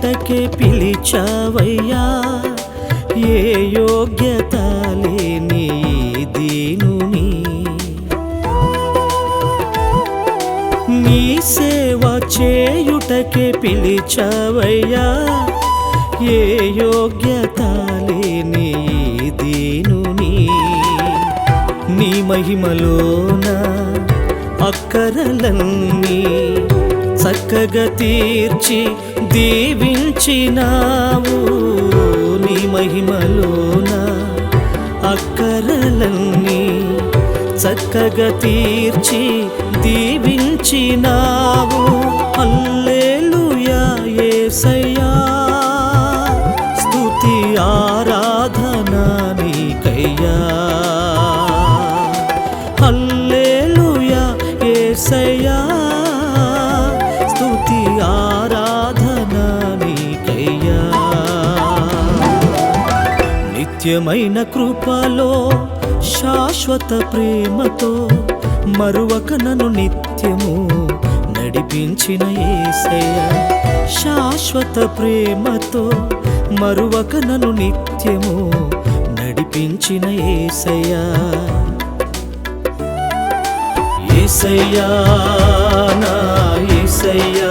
చేయుటకే పిలిచావయ్యా, ఏ యోగ్యత లేని దీనుని నీ సేవ చేయుటకే పిలిచావయ్యా, ఏ యోగ్యత లేని దీనుని నీ మహిమలోన అక్కరలన్నీ చక్కగా తీర్చి దీవించినావు. నీ మహిమలోన అక్కరలన్నీ చక్కగా తీర్చి దీవించినావు. హల్లెలూయా యేసయ్యా, స్తుతి ఆరాధన నీకయ్యా. హల్లెలూయా యేసయ్యా, స్తుతి ఆరాధన నీకయ్యా. నిత్యమైన కృపలో శాశ్వత ప్రేమతో మరువక నన్ను నిత్యము నడిపించిన యేసయ్యా, శాశ్వత ప్రేమతో మరువక నన్ను నిత్యము నడిపించిన యేసయ్యా. యేసయ్యా నా యేసయ్యా,